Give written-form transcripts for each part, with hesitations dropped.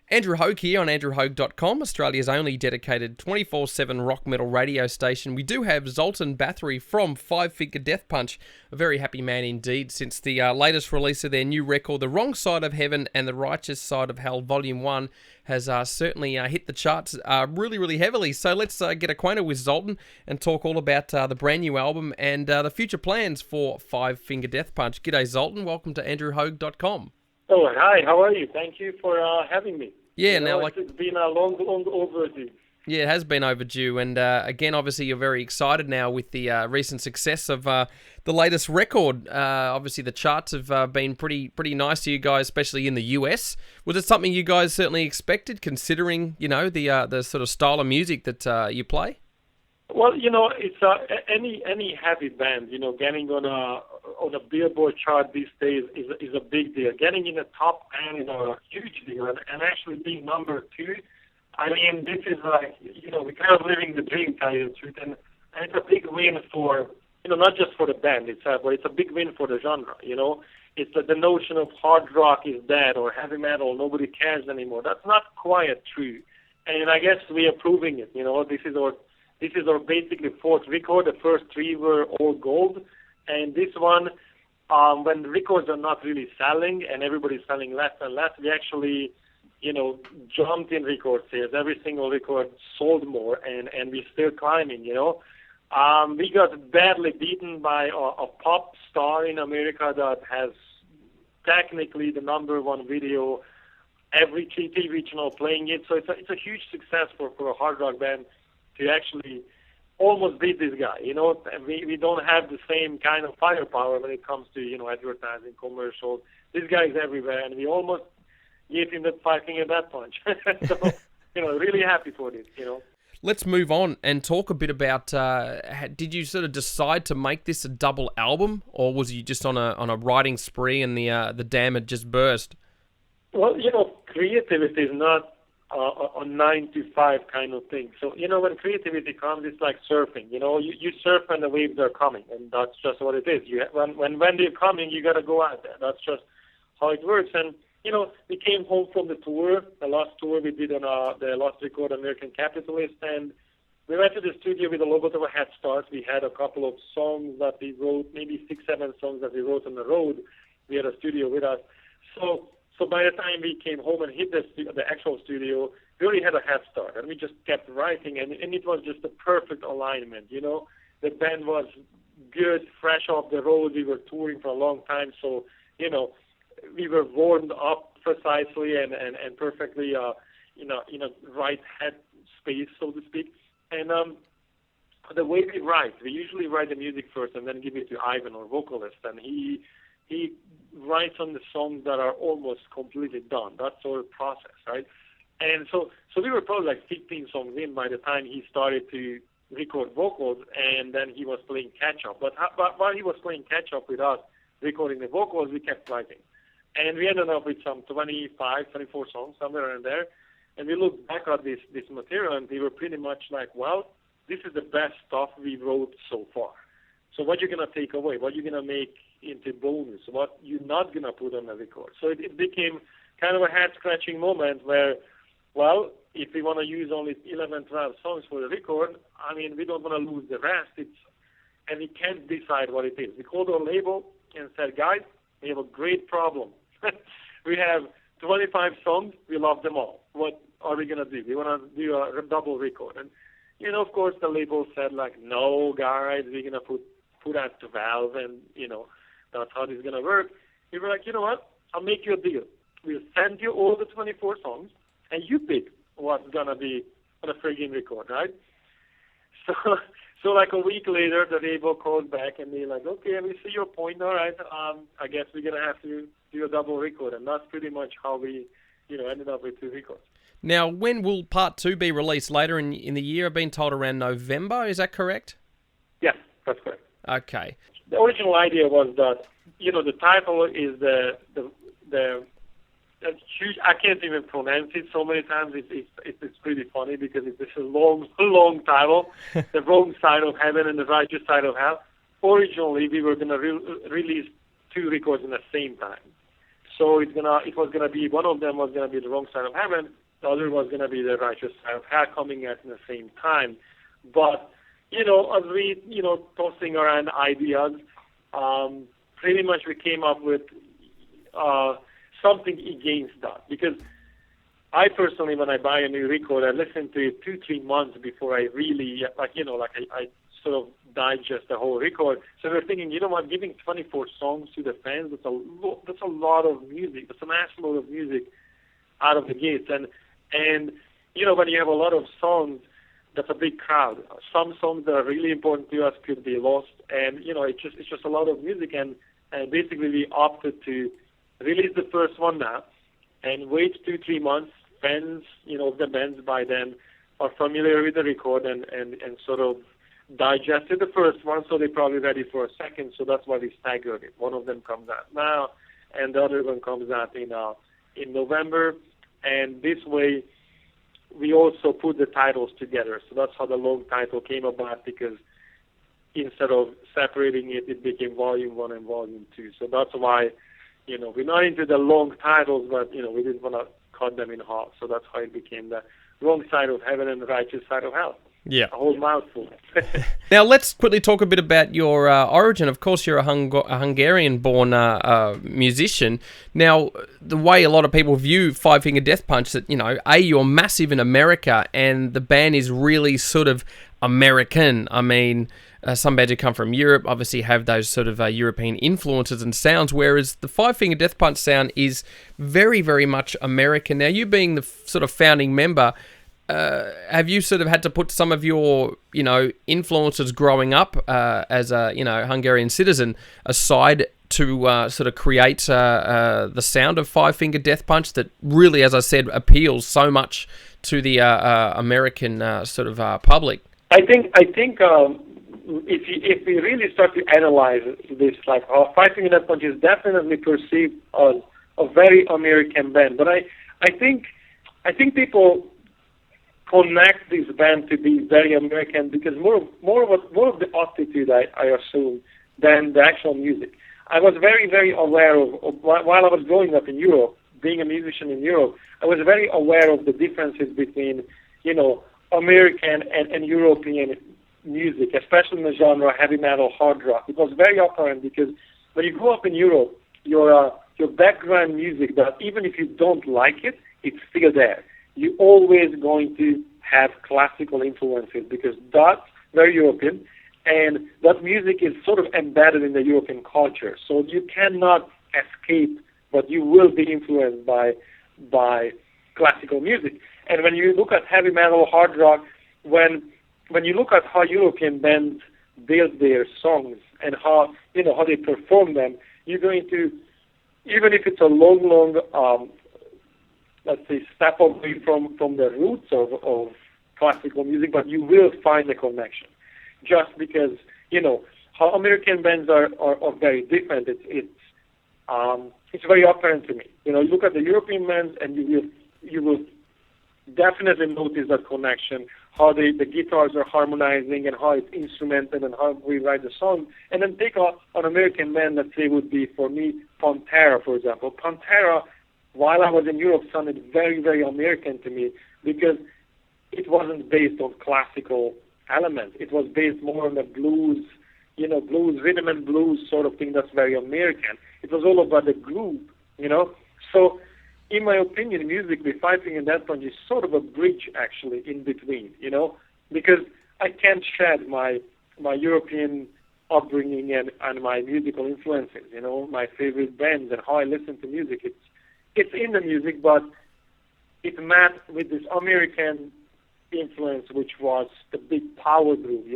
Andrew Haug here on andrewhaug.com, Australia's only dedicated 24/7 rock metal radio station. We do have Zoltan Bathory from Five Finger Death Punch, a very happy man indeed since the latest release of their new record, The Wrong Side of Heaven and The Righteous Side of Hell Volume 1 has certainly hit the charts really heavily. So let's get acquainted with Zoltan and talk all about the brand new album and the future plans for Five Finger Death Punch. G'day Zoltan, welcome to andrewhaug.com. Oh, hi, how are you? Thank you for having me. Yeah, it's been a long overdue. Yeah, it has been overdue, and again, obviously, you're very excited now with the recent success of the latest record. Obviously, the charts have been pretty nice to you guys, especially in the US. Was it something you guys certainly expected, considering the sort of style of music that you play? Well, it's any heavy band, getting on a Billboard chart these days is a big deal. Getting in the top 10 is a huge deal, and actually being number 2. I mean, this is like, we're kind of living the dream, tell you the truth, and it's a big win for, not just for the band itself, but it's a big win for the genre, It's the notion of hard rock is dead or heavy metal, nobody cares anymore. That's not quite true, and I guess we are proving it, This is our basically fourth record. The first 3 were all gold, and this one, when records are not really selling and everybody's selling less and less, we actually jumped in record sales. Every single record sold more, and we're still climbing, We got badly beaten by a pop star in America that has technically the number 1 video, every TV channel playing it. So it's a huge success for a hard rock band to actually almost beat this guy. We don't have the same kind of firepower when it comes to, advertising, commercials. This guy is everywhere, and we almost gave him that 5 finger death punch. So, really happy for this, Let's move on and talk a bit about, did you sort of decide to make this a double album, or was you just on a writing spree and the dam had just burst? Well, creativity is not a 9 to 5 kind of thing. So, when creativity comes, it's like surfing. You surf when the waves are coming, and that's just what it is. When they're coming, you got to go out there. That's just how it works. And, we came home from the tour, the last tour we did on the last record, American Capitalist, and we went to the studio with a little bit of a head start. We had a couple of songs that we wrote, maybe 6-7 songs that we wrote on the road. We had a studio with us. So by the time we came home and hit the actual studio, we already had a head start, and we just kept writing, and it was just the perfect alignment, The band was good, fresh off the road. We were touring for a long time, so, we were warmed up precisely and perfectly, in a right head space, so to speak. And the way we write, we usually write the music first and then give it to Ivan, our vocalist, and he writes on the songs that are almost completely done. That's our process, right? And so we were probably like 15 songs in by the time he started to record vocals, and then he was playing catch-up. But while he was playing catch-up with us, recording the vocals, we kept writing. And we ended up with some 25, 24 songs, somewhere around there. And we looked back at this material, and we were pretty much like, well, this is the best stuff we wrote so far. So what you're going to take away? What you're going to make into bonus? What you're not going to put on the record? So it became kind of a head-scratching moment where, well, if we want to use only 11, 12 songs for the record, I mean, we don't want to lose the rest. And we can't decide what it is. We called our label and said, guys, we have a great problem. We have 25 songs. We love them all. What are we going to do? We want to do a double record. And, of course, the label said, like, no, guys, we're going to put out 12, and, that's how this is going to work. We were like, you know what? I'll make you a deal. We'll send you all the 24 songs, and you pick what's going to be on a friggin' record, right? So like a week later, the label called back, and they're like, okay, we see your point, all right. I guess we're going to have to do a double record, and that's pretty much how we, ended up with 2 records. Now, when will part 2 be released? Later in the year? I've been told around November. Is that correct? Yes, that's correct. Okay. The original idea was that, the title is the huge. I can't even pronounce it so many times. It's pretty funny because it's a long title. The Wrong Side of Heaven and the Righteous Side of Hell. Originally, we were going to release 2 records in the same time. So it was gonna be, one of them was gonna be The Wrong Side of Heaven, the other was gonna be The Righteous Side of Hell, coming at the same time. But as we tossing around ideas, pretty much we came up with something against that, because I personally, when I buy a new record, I listen to it 2-3 months before I really I sort of digest the whole record. So we're thinking, what, giving 24 songs to the fans, that's a lot of music. That's a massive load of music out of the gates. And when you have a lot of songs, that's a big crowd. Some songs that are really important to us could be lost, and it's just a lot of music. And basically we opted to release the first one now and wait 2-3 months. Fans, the bands by then are familiar with the record and sort of digested the first one, so they're probably ready for a second. So that's why we staggered it. One of them comes out now, and the other one comes out in November. And this way, we also put the titles together. So that's how the long title came about, because instead of separating it, it became Volume 1 and Volume 2. So that's why, we're not into the long titles, but, we didn't want to cut them in half. So that's how it became The Wrong Side of Heaven and The Righteous Side of Hell. Yeah. A whole mouthful. Now, let's quickly talk a bit about your origin. Of course, you're a Hungarian-born musician. Now, the way a lot of people view Five Finger Death Punch, that, you're massive in America, and the band is really sort of American. I mean, some bands who come from Europe obviously have those sort of European influences and sounds, whereas the Five Finger Death Punch sound is very, very much American. Now, you being the sort of founding member, have you sort of had to put some of your, influences growing up as a, Hungarian citizen aside to sort of create the sound of Five Finger Death Punch that really, as I said, appeals so much to the American sort of public? I think if we really start to analyze this, like how Five Finger Death Punch is definitely perceived as a very American band, but I think people connect this band to be very American because more of the attitude, I assume, than the actual music. I was very, very aware of while I was growing up in Europe, being a musician in Europe, I was very aware of the differences between, American and European music, especially in the genre heavy metal, hard rock. It was very apparent because when you grow up in Europe, your background music, that even if you don't like it, it's still there. You're always going to have classical influences because that's very European, and that music is sort of embedded in the European culture. So you cannot escape, but you will be influenced by classical music. And when you look at heavy metal, hard rock, when you look at how European bands build their songs and how they perform them, you're going to, even if it's a long let's say, step away from the roots of classical music, but you will find a connection. Just because, how American bands are very different, it's very apparent to me. You look at the European bands and you will definitely notice that connection, how the guitars are harmonizing and how it's instrumented and how we write the song. And then take an American band, let's say, would be, for me, Pantera, for example. Pantera, while I was in Europe, sounded very, very American to me because it wasn't based on classical elements. It was based more on the blues, blues, rhythm and blues sort of thing that's very American. It was all about the groove, So, in my opinion, musically, Five Finger Death Punch is sort of a bridge, actually, in between, because I can't shed my European upbringing and my musical influences, my favorite bands and how I listen to music. It's in the music, but it met with this American influence, which was the big power groove,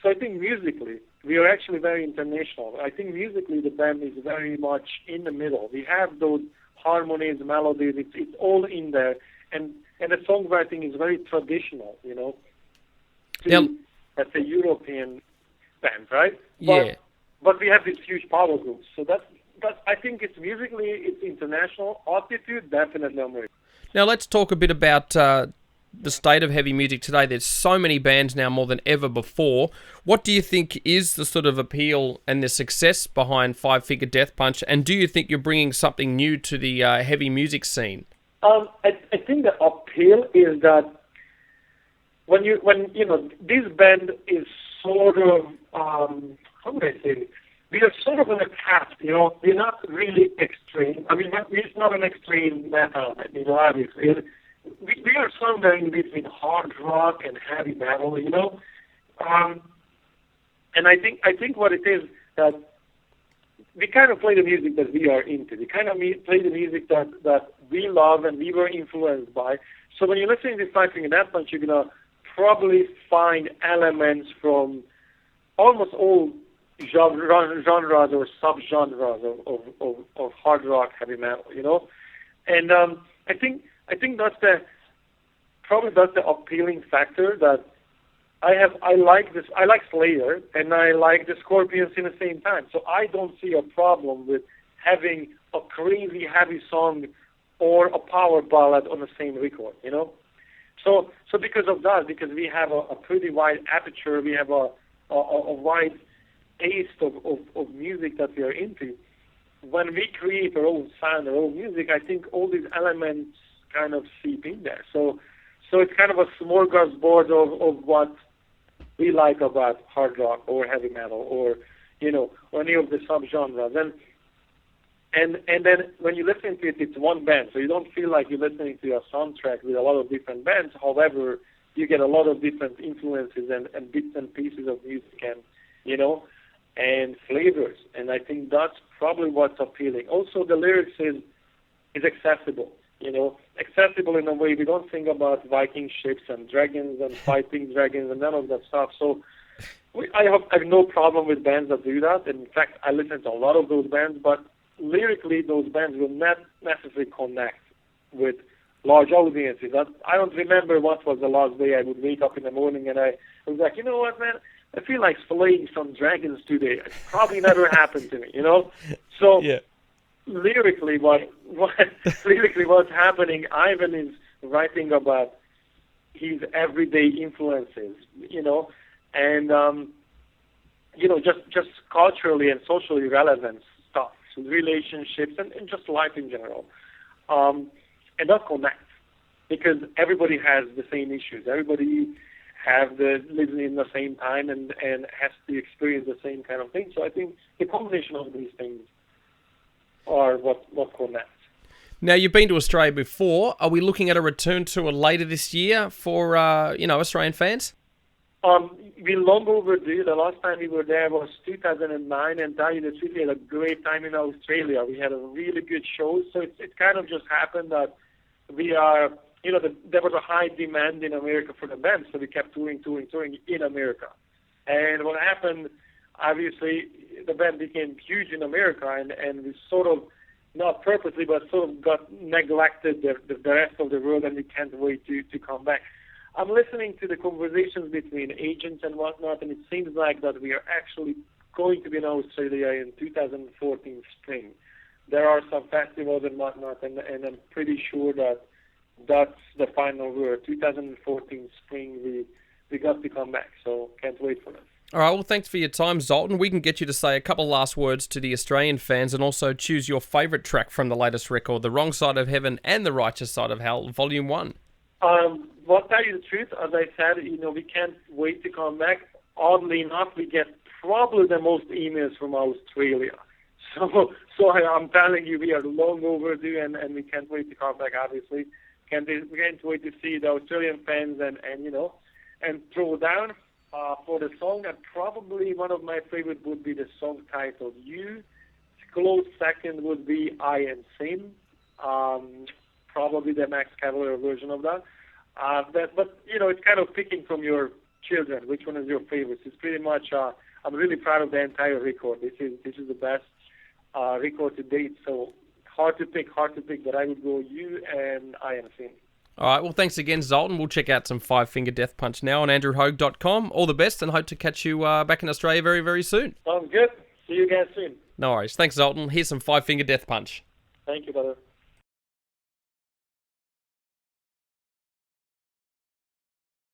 So I think musically, we are actually very international. I think musically, the band is very much in the middle. We have those harmonies, melodies, it's all in there. And the songwriting is very traditional, to, let's say, European bands, right? Yeah. But we have these huge power groups. So that's I think it's musically, it's international. Attitude, definitely American. Now let's talk a bit about the state of heavy music today, there's so many bands now more than ever before. What do you think is the sort of appeal and the success behind Five Finger Death Punch? And do you think you're bringing something new to the heavy music scene? I think the appeal is that when this band is sort of how would I say it? We are sort of on a cusp, we're not really extreme. I mean, it's not an extreme metal, obviously. We are somewhere in between hard rock and heavy metal, and I think what it is that we kind of play the music that we are into. We kind of play the music that we love and we were influenced by. So when you're listening to Five Finger Death Punch, you're gonna probably find elements from almost all genres or sub-genres of hard rock, heavy metal, And I think that's the appealing factor that I like this. I like Slayer and I like the Scorpions in the same time. So I don't see a problem with having a crazy heavy song or a power ballad on the same record. So because of that, because we have a pretty wide aperture, we have a wide taste of music that we are into. When we create our own sound, our own music, I think all these elements kind of seep in there. So it's kind of a smorgasbord of what we like about hard rock or heavy metal or any of the subgenres. And then when you listen to it, it's one band, so you don't feel like you're listening to a soundtrack with a lot of different bands. However, you get a lot of different influences and bits and pieces of music and flavors. And I think that's probably what's appealing. Also, the lyrics is accessible. Accessible in a way we don't think about Viking ships and dragons and fighting dragons and none of that stuff. So I have no problem with bands that do that. In fact, I listen to a lot of those bands, but lyrically, those bands will not necessarily connect with large audiences. I don't remember what was the last day I would wake up in the morning and I was like, you know what, man? I feel like slaying some dragons today. It probably never happened to me, So yeah. Lyrically, what's happening? Ivan is writing about his everyday influences, and just culturally and socially relevant stuff, so relationships and just life in general, and that connects because everybody has the same issues. Everybody lives in the same time and has to experience the same kind of thing. So I think the combination of these things are what connects. Now, you've been to Australia before. Are we looking at a return tour later this year for, Australian fans? We long overdue. The last time we were there was 2009, and tell you the truth, we had a great time in Australia. We had a really good show, so it kind of just happened that we are, there was a high demand in America for the band, so we kept touring in America. And what happened, obviously, the band became huge in America, and we sort of, not purposely, but sort of got neglected the rest of the world, and we can't wait to come back. I'm listening to the conversations between agents and whatnot, and it seems like that we are actually going to be in Australia in 2014 spring. There are some festivals and whatnot, and I'm pretty sure that that's the final word. 2014 spring, we got to come back, so can't wait for that. All right, well, thanks for your time, Zoltan. We can get you to say a couple last words to the Australian fans and also choose your favourite track from the latest record, The Wrong Side of Heaven and The Righteous Side of Hell, Volume 1. Well, tell you the truth, as I said, we can't wait to come back. Oddly enough, we get probably the most emails from Australia. So I'm telling you, we are long overdue, and we can't wait to come back, obviously. We can't wait to see the Australian fans and throw down. For the song, and probably one of my favorite would be the song titled You. Close second would be I Am Sin, probably the Max Cavalera version of that. But it's kind of picking from your children which one is your favorite. It's pretty much. I'm really proud of the entire record. This is the best record to date. So hard to pick, but I would go You and I Am Sin. All right, well, thanks again, Zoltan. We'll check out some Five Finger Death Punch now on andrewhaug.com. All the best, and hope to catch you back in Australia very, very soon. Sounds good. See you guys soon. No worries. Thanks, Zoltan. Here's some Five Finger Death Punch. Thank you, brother.